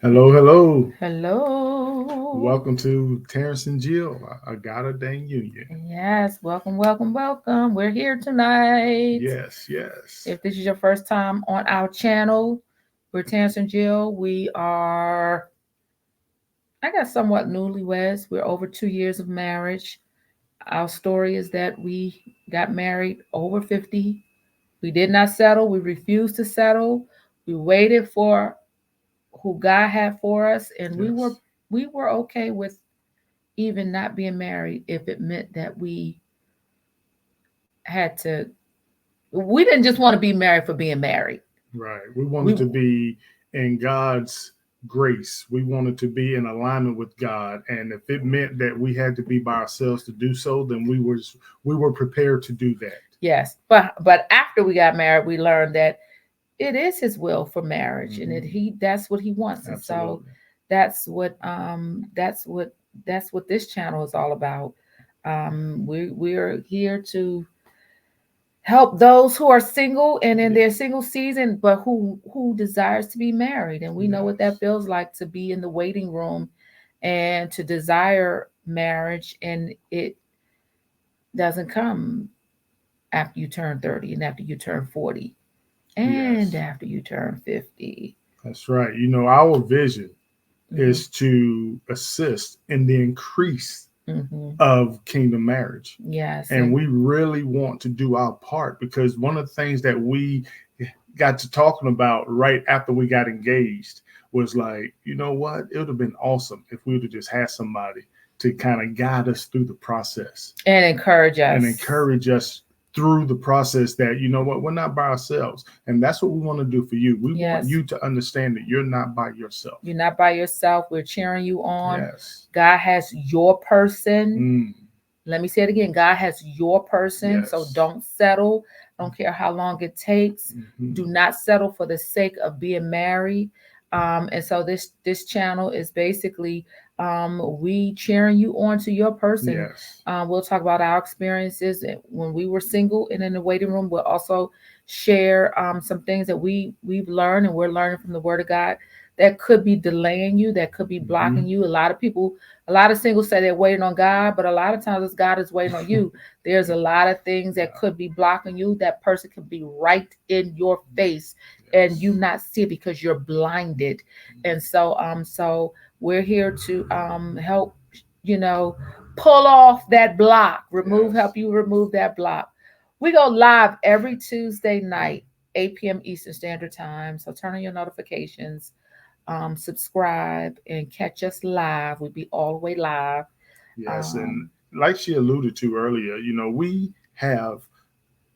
Hello, hello. Hello. Welcome to Terrence and Jill, a God-Ordained Union. Yes, welcome, welcome, welcome. We're here tonight. Yes, yes. If this is your first time on our channel, we're Terrence and Jill. We are, I guess, somewhat newlyweds. We're over 2 years of marriage. Our story is that we got married over 50. We did not settle. We refused to settle. We waited for who God had for us, and we were Yes. we were okay with even not being married if it meant that had to we didn't just want to be married for being married. Right. We wanted We to be in God's grace. We wanted to be in alignment with God. And if it meant that we had to be by ourselves to do so, then we were prepared to do that. Yes, but after we got married, we learned that it is his will for marriage, and Hmm. that's what he wants. And so Absolutely. that's what that's what this channel is all about. We're here to help those who are single and in Yeah. their single season, but who desires to be married. And we know what that Yes. feels like, to be in the waiting room and to desire marriage, and it doesn't come after you turn 30 and after you turn 40 and Yes. after you turn 50. That's right. Our vision Hmm. is to assist in the increase Hmm. of kingdom marriage. Yes, And and we really want to do our part because one of the things that we got to talking about right after we got engaged was like, you know what? It would have been awesome if we would have just had somebody to kind of guide us through the process encourage and us. encourage us through the process that, you know what, we're not by ourselves. And that's what we want to do for you. We want Yes, you to understand that you're not by yourself. you're not by yourself. We're cheering you on. Yes. God has your person. Mm, Let me say it again. God has your person. So yes. don't settle. I don't care how long it takes. Hmm. Do not settle for the sake of being married. And so this channel is basically we cheering you on to your person. Yes. We'll talk about our experiences when we were single and in the waiting room. We'll also share some things that we've learned and we're learning from the Word of God that could be delaying you, that could be blocking Hmm. you. A lot of singles say they're waiting on God, but a lot of times it's God is waiting on you. There's a lot of things that Yeah. could be blocking you. That person could be right in your face and you Yes. not see it because you're blinded. And so we're here to help, you know, pull off that block, Yes. help you remove that block. We go live every Tuesday night, 8 p.m. Eastern Standard Time. So turn on your notifications, subscribe, and catch us live. We'll be all the way live. Yes. And Um, like she alluded to earlier, we have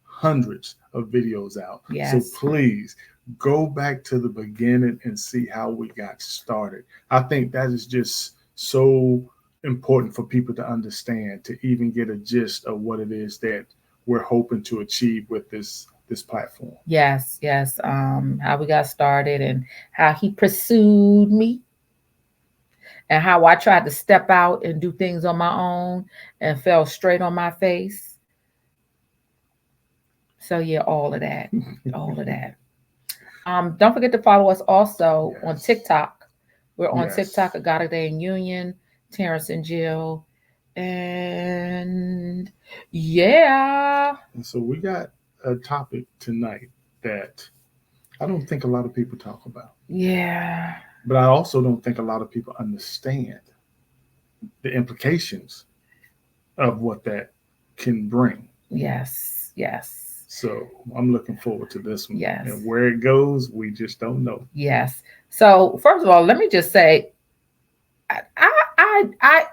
hundreds of videos out. So yes, please go back to the beginning and see how we got started. I think that is just so important for people to understand, to even get a gist of what it is that we're hoping to achieve with this platform. yes, yes. How we got started and how he pursued me and how I tried to step out and do things on my own and fell straight on my face. So yeah, all of that, all of that. Don't forget to follow us also on Yes. TikTok. We're on TikTok Yes. at God-Ordained Union, Terrence and Jill, and yeah, And so we got a topic tonight that I don't think a lot of people talk about. yeah, But I also don't think a lot of people understand the implications of what that can bring. yes, yes, So I'm looking forward to this one. yes, And where it goes, we just don't know. yes. So first of all, let me just say,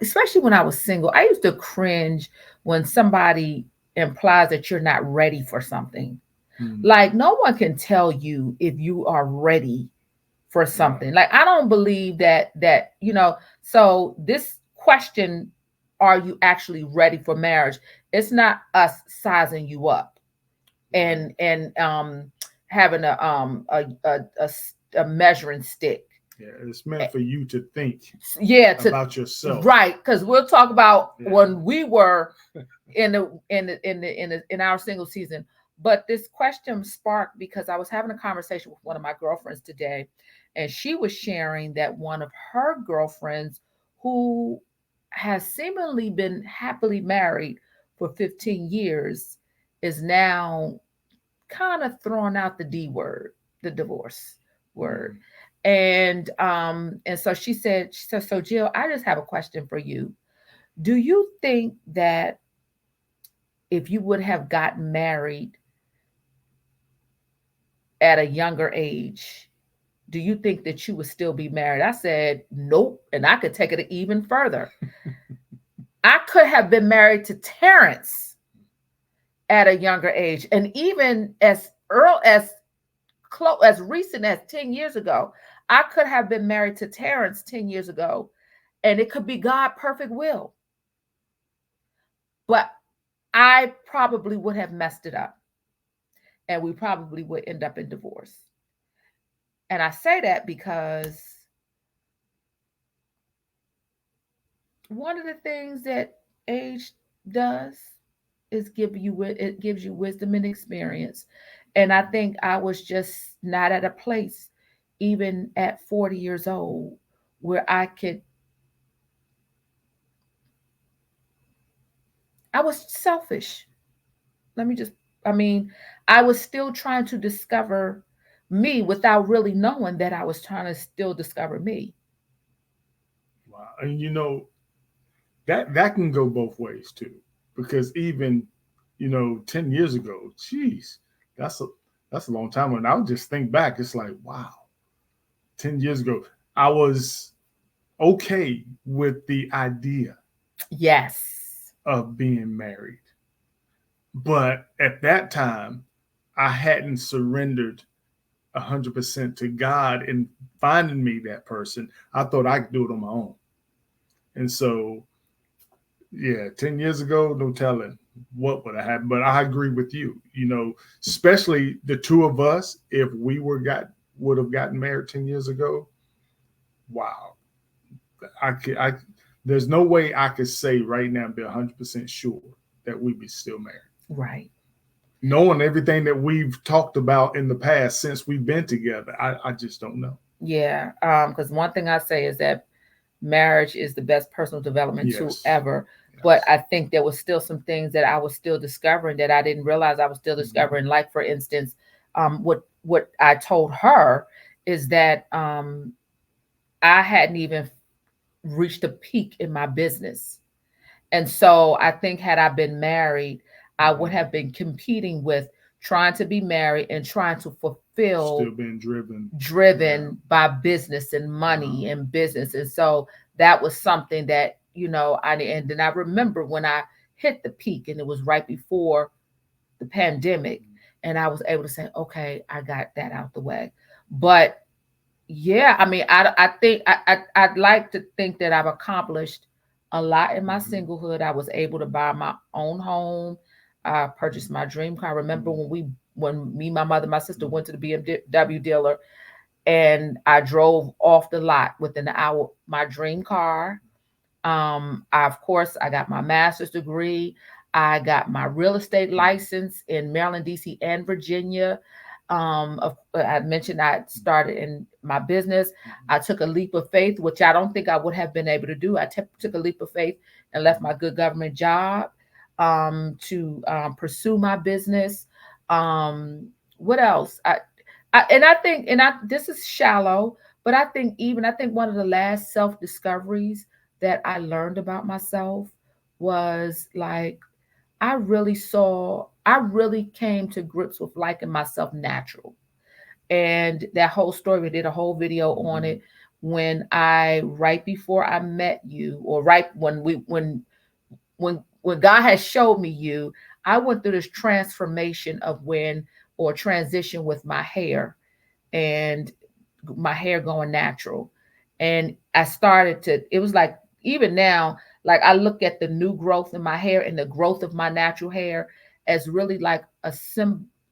especially when I was single, I used to cringe when somebody implies that you're not ready for something. Hmm. Like no one can tell you if you are ready for something. Right. Like I don't believe that. So this question, are you actually ready for marriage? It's not us sizing you up Right. and having a measuring stick. Yeah. It's meant Eh, for you to think Yeah, to about yourself. right, because we'll talk about Yeah. when we were in our single season. But this question sparked because I was having a conversation with one of my girlfriends today, and she was sharing that one of her girlfriends, who has seemingly been happily married for 15 years, is now kind of throwing out the D word, the divorce word. Mm. And so she said, so Jill, I just have a question for you. Do you think that if you would have gotten married at a younger age, do you think that you would still be married? I said, nope. And I could take it even further. I could have been married to Terrence at a younger age. And even as early as recent as 10 years ago, I could have been married to Terrence 10 years ago. And it could be God perfect will. But I probably would have messed it up. And we probably would end up in divorce. And I say that because one of the things that age does is it gives you wisdom and experience. And I think I was just not at a place, even at 40 years old, where I was selfish. Let me just, I mean, I was still trying to discover me without really knowing that I was trying to still discover me. Wow. And that can go both ways too, because even 10 years ago, geez, that's a that's a long time. And I'll just think back, it's like, wow, 10 years ago, I was okay with the idea Yes. of being married, but at that time, I hadn't surrendered 100% to God in finding me that person. I thought I could do it on my own, and so yeah, 10 years ago, no telling what would have happened. But I agree with you. Especially the two of us, if we would have gotten married 10 years ago. Wow, I there's no way I could say right now, be 100% sure that we'd be still married. Right. Knowing everything that we've talked about in the past since we've been together, I just don't know. Yeah. Because one thing I say is that marriage is the best personal development tool Yes, ever. But yes. I think there was still some things that I was still discovering that I didn't realize I was still Mm-hmm. discovering. Like for instance, what I told her is that I hadn't even reached a peak in my business. And so I think had I been married, I would Mm-hmm. have been competing with trying to be married and trying to fulfill Still being driven. Yeah. driven by business and Uh-huh. money and business. And so that was something that, and then I remember when I hit the peak and it was right before the pandemic and I was able to say, okay, I got that out the way. But yeah, I mean, I think I'd like to think that I've accomplished a lot in my Mm-hmm. singlehood. I was able to buy my own home. I purchased my dream car. I remember Mm-hmm. when me, my mother, my sister went to the BMW dealer and I drove off the lot within an hour, my dream car. Of course, I got my master's degree. I got my real estate Mm-hmm. license in Maryland, DC, and Virginia. I mentioned I started in my business. I took a leap of faith, which I don't think I would have been able to do. Took a leap of faith and left Mm-hmm. my good government job to pursue my business. What else? And I think, this is shallow, but I think one of the last self discoveries that I learned about myself was like I really came to grips with liking myself natural. And that whole story, we did a whole video on Mm-hmm. it right before I met you, or right when God has showed me you, I went through this transformation of or transition with my hair and my hair going natural. And I started to, it was like, even now, like I look at the new growth in my hair and the growth of my natural hair as really like a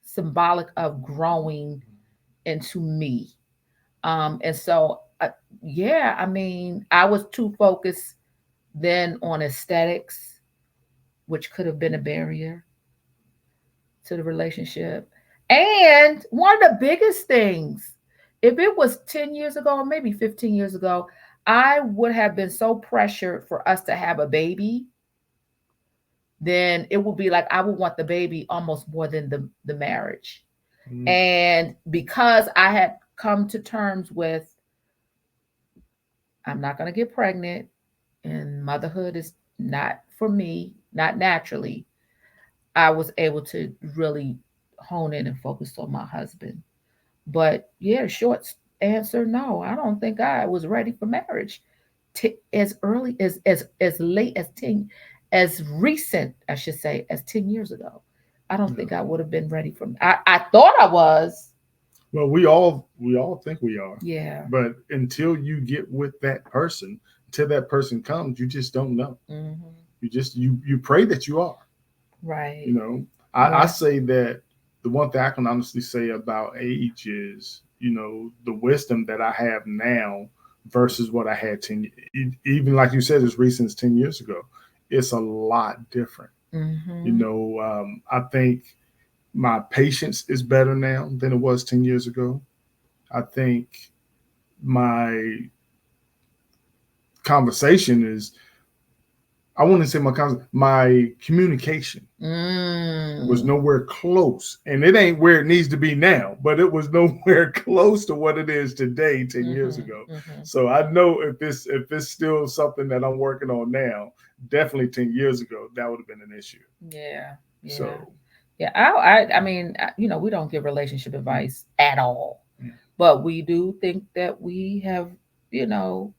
symbolic of growing into me. And so, yeah, I mean, I was too focused then on aesthetics, which could have been a barrier to the relationship. And one of the biggest things, if it was 10 years ago or maybe 15 years ago, I would have been so pressured for us to have a baby, then it would be like I would want the baby almost more than the marriage. Mm, And because I had come to terms with I'm not going to get pregnant and motherhood is not for me, not naturally, I was able to really hone in and focus on my husband. But yeah, short answer, no, I don't think I was ready for marriage. As early as late as 10, as recent, I should say, as 10 years ago. I don't think no. I would have been ready for I thought I was. Well, we all think we are, Yeah. but until you get with that person, until that person comes, you just don't know. Hmm. You pray that you are. Right. You know, I Right. say that the one thing I can honestly say about age is, the wisdom that I have now versus what I had even like you said, as recent as 10 years ago. It's a lot different. Hmm. I think my patience is better now than it was 10 years ago. I think my conversation is, I want to say my communication was Mm. nowhere close, and it ain't where it needs to be now, but it was nowhere close to what it is today 10 years Hmm. ago. Hmm. So I know if it's still something that I'm working on now, definitely 10 years ago that would have been an issue. Yeah. Yeah. So Yeah. I mean, we don't give relationship advice at all, but we do think that we have,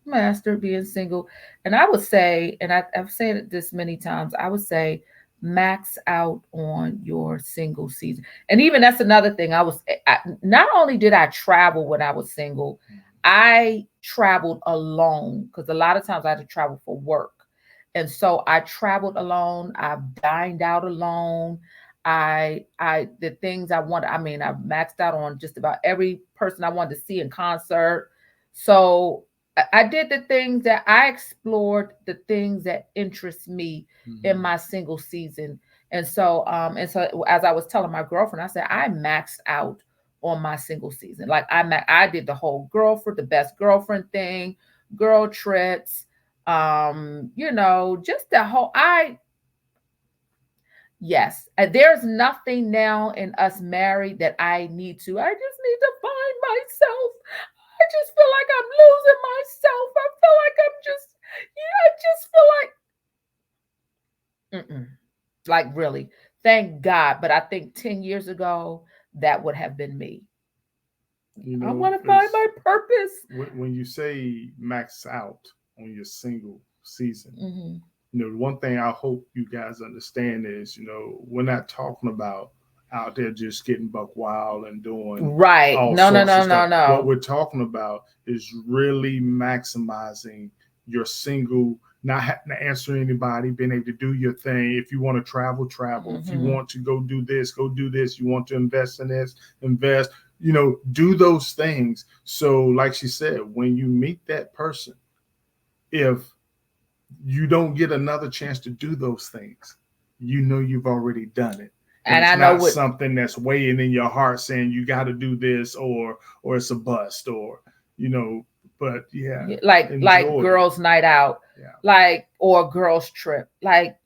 mastered being single. And I would say, and I've said this many times, I would say max out on your single season. And even that's another thing. Not only did I travel when I was single, I traveled alone because a lot of times I had to travel for work. And so I traveled alone. I've dined out alone. The things I wanted, I mean, I've maxed out on just about every person I wanted to see in concert. So I did the things that I explored, the things that interest me in mhm. my single season. And so as I was telling my girlfriend, I said I maxed out on my single season. Like I did the whole girlfriend, the best girlfriend thing, girl trips, just the whole I yes, there's nothing now in us married that I need to. I just need to find myself. I just feel like I'm losing myself. I feel like I'm just, yeah, I just feel like, like really. Thank God. But I think 10 years ago, that would have been me. I want to find It's my purpose. when you say max out on your single season, Hmm. the one thing I hope you guys understand is, we're not talking about out there just getting buck wild and doing Right. all No, no, sorts of no, stuff. no, What no. we're talking about is really maximizing your single, not having to answer anybody, being able to do your thing. If you want to travel, travel. If you Hmm. want to go do this, go do this. You want to invest in this, invest. Do those things. So, like she said, when you meet that person, if you don't get another chance to do those things, you've already done it. And And it's I know not what, something that's weighing in your heart saying you got to do this, or it's a bust, or you know but yeah, like enjoy it. girls' night out, Yeah. or girls' trip, you like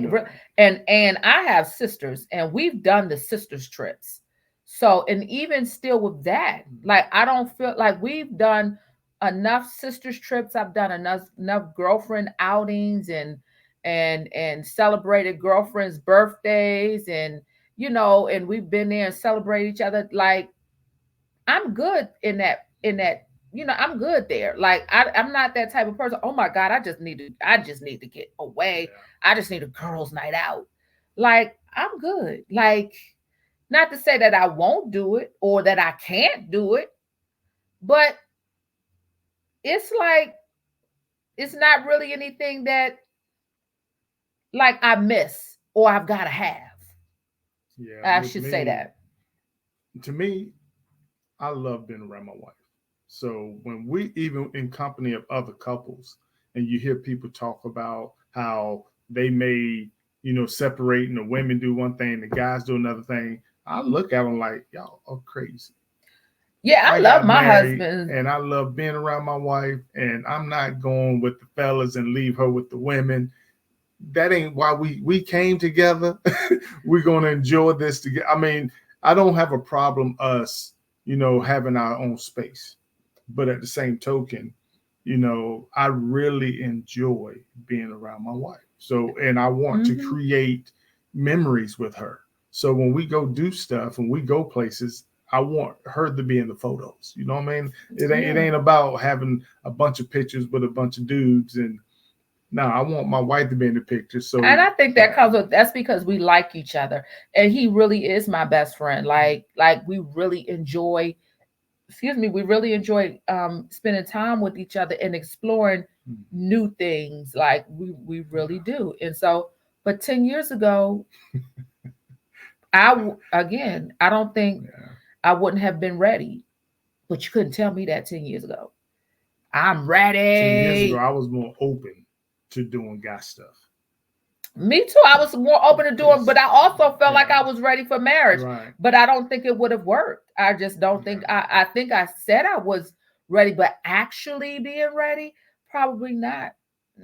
know and I have sisters and we've done the sisters trips. So and even still with that, like I don't feel like we've done enough sisters trips. I've done enough girlfriend outings and celebrated girlfriends' birthdays and we've been there and celebrate each other. Like I'm good in that. I'm good there. Like I'm not that type of person. Oh my God, I just need to get away. yeah. I just need a girls' night out. Like I'm good. Like not to say that I won't do it or that I can't do it, but it's like it's not really anything that like I miss or I've got to have. Yeah, I with should say me, that. to me, I love being around my wife. So when we even in company of other couples, and you hear people talk about how they may, separating. The women do one thing, the guys do another thing. I look at them like, y'all are crazy. Yeah, I I love got my married husband. and I love being around my wife, and I'm not going with the fellas and leave her with the women. That ain't why we came together. We're gonna enjoy this together. I mean, I don't have a problem us, having our own space, but at the same token, I really enjoy being around my wife. So, and I want to Hmm. create memories with her. So when we go do stuff and we go places, I want her to be in the photos. You know what I mean? It Yeah. ain't about having a bunch of pictures with a bunch of dudes. And no, I want my wife to be in the picture. And So I think that comes with that's because we like each other. And he really is my best friend. Like we really enjoy, excuse me, we really enjoy spending time with each other and exploring new things. Like we really do. And so, but 10 years ago, again, I don't think yeah, I wouldn't have been ready. But you couldn't tell me that 10 years ago. I'm 10 years ago, ready. I was more open to doing guy stuff Me too. I was more open to doing, because but I also felt like yeah, I was ready for marriage. right, But I don't think it would have worked. I just don't think. yeah, I think I said I was ready, but actually being ready, probably not.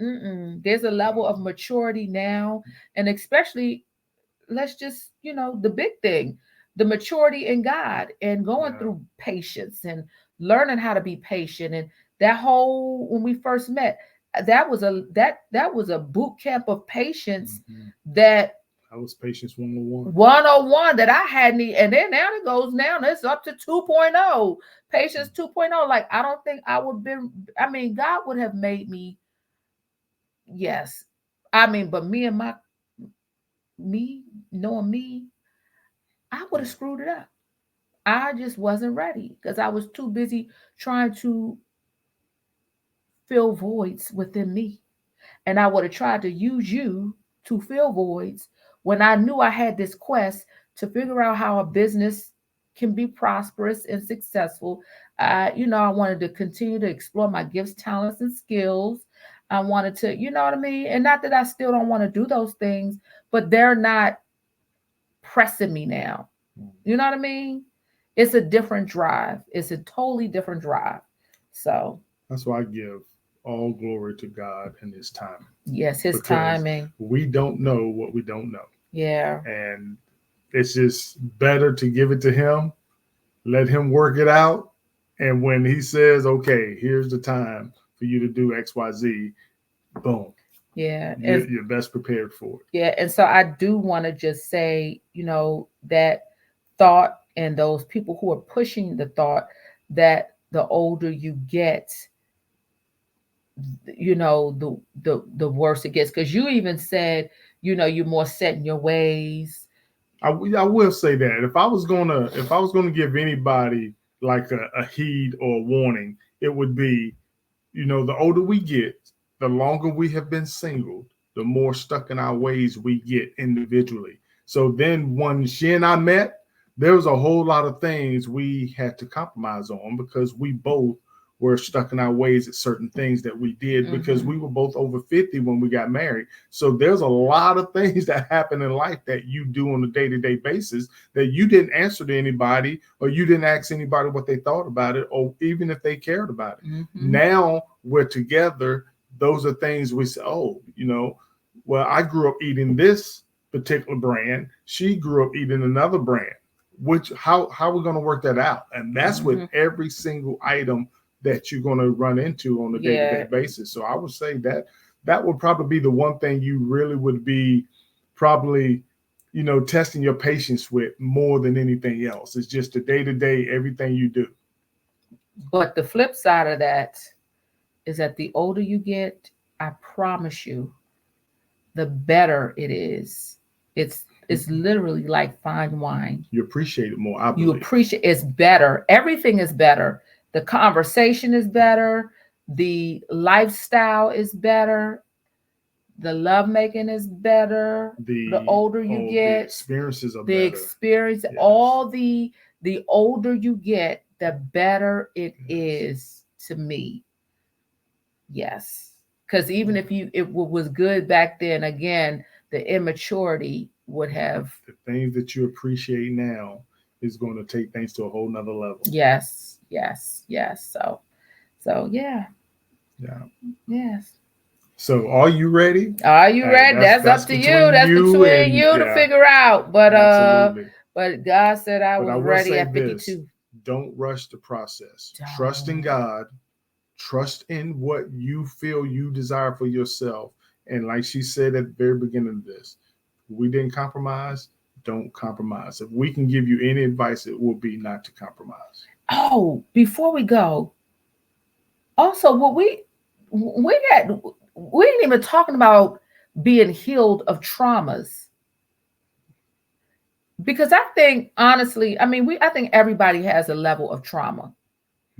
Mm-mm. There's a level of wow, maturity now, and especially let's just, the big thing, the maturity in God and going yeah, through patience and learning how to be patient. And that whole, when we first met, that was a boot camp of patience hmm, that I was patience 101. 101 that I hadn't and then now it goes now it's up to 2.0, patience 2.0. Like I don't think I would have been, I mean, God would have made me, yes, I mean, but me knowing me, I would have Yeah, screwed it up. I just wasn't ready because I was too busy trying to fill voids within me. And I would have tried to use you to fill voids when I knew I had this quest to figure out how a business can be prosperous and successful. I wanted to continue to explore my gifts, talents, and skills. I wanted to, you know what I mean? And not that I still don't want to do those things, but they're not pressing me now. You know what I mean? It's a different drive. It's a totally different drive. So, that's why I give all glory to God in His timing, yes, his because timing. we don't know what we don't know, Yeah. and it's just better to give it to Him, let Him work it out, and when He says, "Okay, here's the time for you to do X, Y, Z," boom, Yeah. you're best prepared for it. Yeah. And so I do want to just say, that thought and those people who are pushing the thought that the older you get, the worse it gets. Because you even said, you're more set in your ways. I will say that if I was gonna give anybody like a heed or a warning, it would be, the older we get, the longer we have been single, the more stuck in our ways we get individually. So then when she and I met, there was a whole lot of things we had to compromise on because we both were stuck in our ways at certain things that we did because Hmm. we were both over 50 when we got married. So there's a lot of things that happen in life that you do on a day-to-day basis that you didn't answer to anybody or you didn't ask anybody what they thought about it or even if they cared about it. Hmm. Now we're together. Those are things we say, oh, well, I grew up eating this particular brand. She grew up eating another brand. Which how are we going to work that out? And that's with Hmm. every single item that you're going to run into on a day-to-day Yeah. basis. So I would say that would probably be the one thing you really would be probably testing your patience with more than anything else. It's just the day-to-day everything you do. But the flip side of that is that the older you get, I promise you, the better it is. It's literally like fine wine. You appreciate it more, I You believe. appreciate, it's better. Everything is better. The conversation is better. The lifestyle is better. The lovemaking is better. The older you The get, experiences are the better. experience, Yes. all the older you get, the better it Yes. is to me. Yes. Because even if it was good back then, again, the immaturity would have. The things that you appreciate now is going to take things to a whole nother level. Yes, yes, yes. So yeah, Yeah. yes. So are you ready? Are you Hey, ready? That's up that's to you. between That's you between and you to yeah, figure out. absolutely. But God said I But I was will ready say at this: 52. don't rush the process. Trust in Don't. God. Trust in what you feel you desire for yourself. And like she said at the very beginning of this, we didn't compromise. Don't compromise. If we can give you any advice, it will be not to compromise. Oh, before we go, also what we ain't even talking about being healed of traumas. Because I think honestly, I mean, I think everybody has a level of trauma,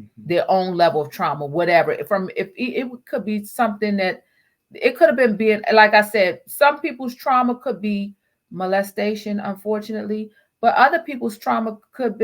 Mhm. their own level of trauma, whatever. From if it could be something that it could have been being, like I said, some people's trauma could be molestation, unfortunately, but other people's trauma could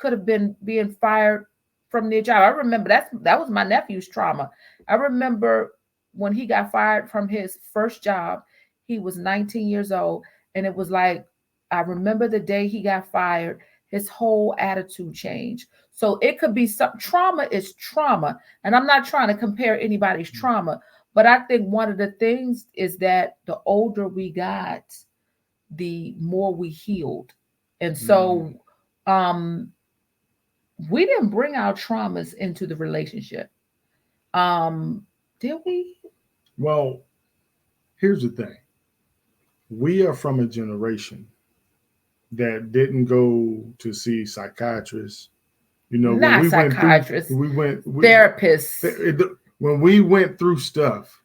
have been being fired from their job. I remember that was my nephew's trauma. I remember when he got fired from his first job, he was 19 years old, and it was like I remember the day he got fired, his whole attitude changed. So it could be some trauma is trauma. And I'm not trying to compare anybody's trauma, but I think one of the things is that the older we got, the more we healed. And Mm. so um we didn't bring our traumas into the relationship. Um did we? Well, here's the thing: we are from a generation that didn't go to see psychiatrists. You know, when Not we went through, psychiatrists, we went, therapists. when we went through stuff,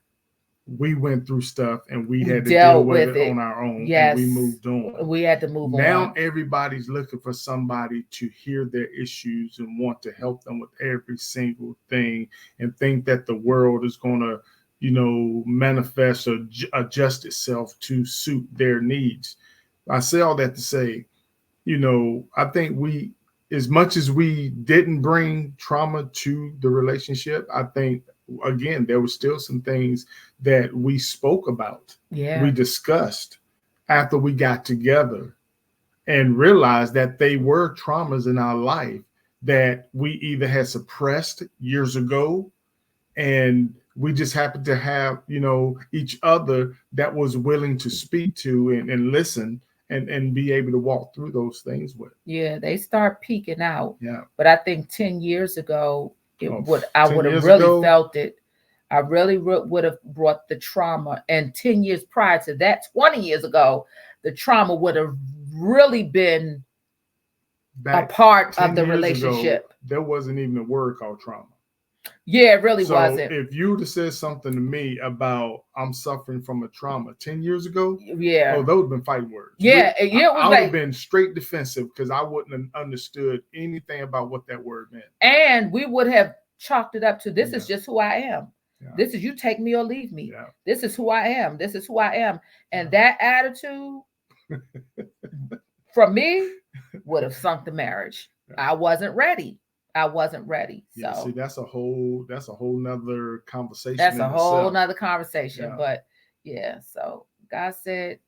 we went through stuff and we We had to deal dealt with with it on it. our own and Yes. we moved on. We had to move Now on. everybody's looking for somebody to hear their issues and want to help them with every single thing and think that the world is going to, manifest or adjust itself to suit their needs. I say all that to say, I think as much as we didn't bring trauma to the relationship, I think, again, there were still some things that we spoke about, we Yeah. discussed after we got together and realized that they were traumas in our life that we either had suppressed years ago and we just happened to have each other that was willing to speak to and listen and be able to walk through those things with. Yeah, they start peeking out. Yeah. But I think 10 years ago, Oh, I 10 would have years really ago. felt it. I really would have brought the trauma. And 10 years prior to that, 20 years ago, the trauma would have really been a Back part of 10 the years ago, relationship. there wasn't even a word called trauma. Yeah, it really So wasn't. if you would have said something to me about I'm suffering from a trauma 10 years ago, Yeah. oh, those would have been fighting words. Yeah, yeah, it was I would have like, been straight defensive because I wouldn't have understood anything about what that word meant. and we would have chalked it up to this Yeah. is just who I am. Yeah. This is you take me or leave me. Yeah. This is who I am. This is who I am. And Yeah. that attitude from me would have sunk the marriage. Yeah. I wasn't ready. I wasn't ready. Yeah, So see, that's a whole nother conversation that's in a whole itself. nother conversation. Yeah. But yeah, so God said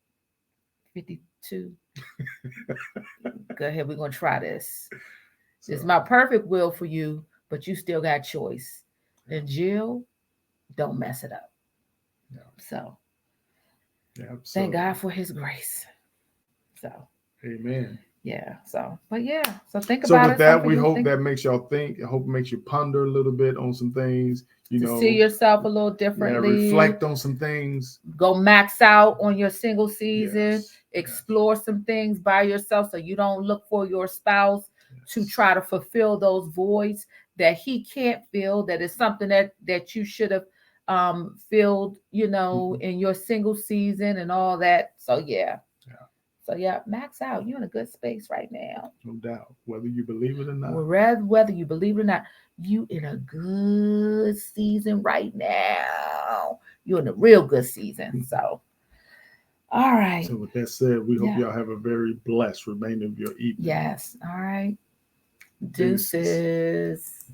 52. Go ahead, we're gonna try this. It's So my perfect will for you, but you still got choice. yeah. And Jill, don't mess it up. Yeah. So Yeah. thank So God for his grace. So amen. yeah. So but yeah. So think So about with it. Some that, for we you hope think that makes y'all think. I hope it makes you ponder a little bit on some things. to see yourself a little Yeah, differently. reflect on some things. Go max out on your single season. Yes. Explore some things by yourself so you don't look for your spouse to Yes. try to fulfill those voids that he can't fill. That is something that you should have filled, in your single season and all that. So yeah. Yeah. So yeah, max out. You're in a good space right now. No doubt. Whether you believe it or not. Whether you believe it or not, you in a good season right now. You're in a real good season. So all right. So with that said, we hope Yeah. y'all have a very blessed remainder of your evening. Yes. All right. Deuces. Deuces.